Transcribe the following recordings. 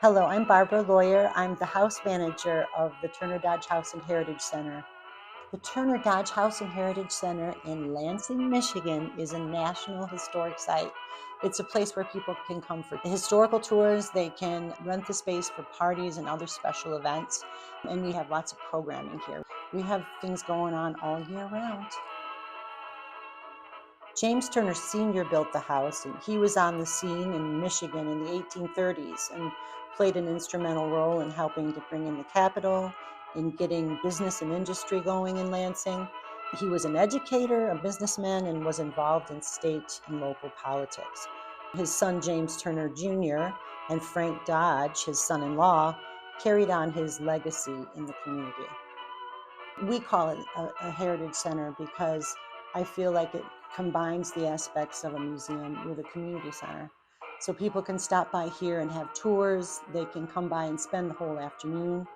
Hello, I'm Barbara Lawyer. I'm the house manager of the Turner Dodge House and Heritage Center. The Turner Dodge House and Heritage Center in Lansing, Michigan is a national historic site. It's a place where people can come for historical tours. They can rent the space for parties and other special events. And we have lots of programming here. We have things going on all year round. James Turner Sr. built the house, and he was on the scene in Michigan in the 1830s and played an instrumental role in helping to bring in the capital, in getting business and industry going in Lansing. He was an educator, a businessman, and was involved in state and local politics. His son, James Turner Jr., and Frank Dodge, his son-in-law, carried on his legacy in the community. We call it a heritage center because I feel like it combines the aspects of a museum with a community center. So people can stop by here and have tours. They can come by and spend the whole afternoon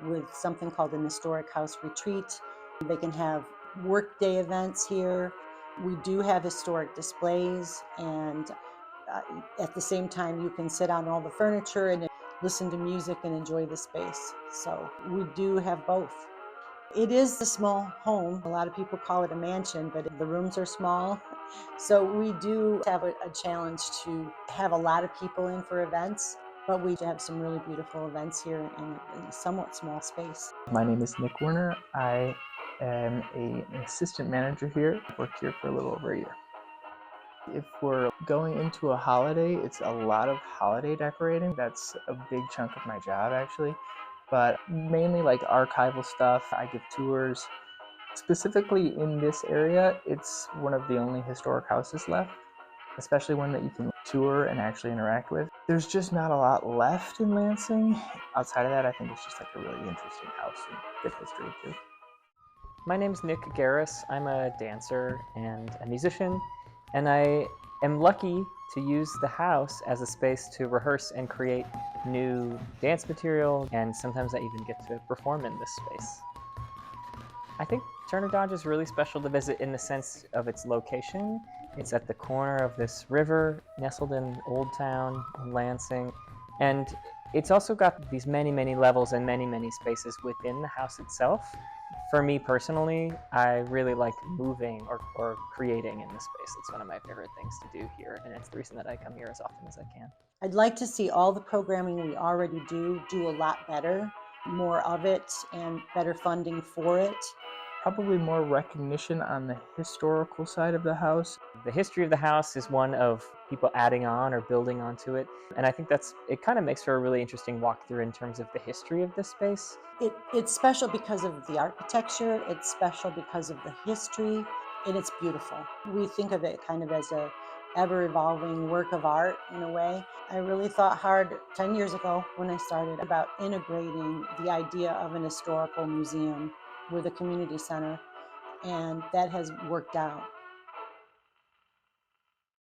with something called an historic house retreat. They can have workday events here. We do have historic displays, and at the same time you can sit on all the furniture and listen to music and enjoy the space. So we do have both. It is a small home. A lot of people call it a mansion, but the rooms are small. So we do have a challenge to have a lot of people in for events, but we have some really beautiful events here in a somewhat small space. My name is Nick Werner. I am an assistant manager here. I've worked here for a little over a year. If we're going into a holiday, it's a lot of holiday decorating. That's a big chunk of my job, actually. But mainly like archival stuff. I give tours. Specifically in this area, it's one of the only historic houses left, especially one that you can tour and actually interact with. There's just not a lot left in Lansing. Outside of that, I think it's just like a really interesting house and good history too. My name's Nick Garris. I'm a dancer and a musician, and I am lucky to use the house as a space to rehearse and create new dance material, and sometimes I even get to perform in this space. I think Turner Dodge is really special to visit in the sense of its location. It's at the corner of this river, nestled in Old Town, Lansing, and it's also got these many levels and many spaces within the house itself. For me personally, I really like moving or creating in the space. It's one of my favorite things to do here, and it's the reason that I come here as often as I can. I'd like to see all the programming we already do a lot better, more of it, and better funding for it. Probably more recognition on the historical side of the house. The history of the house is one of people adding on or building onto it, and I think it kind of makes for a really interesting walkthrough in terms of the history of this space. It's special because of the architecture, it's special because of the history, and it's beautiful. We think of it kind of as a ever-evolving work of art in a way. I really thought hard 10 years ago when I started about integrating the idea of an historical museum with a community center, and that has worked out.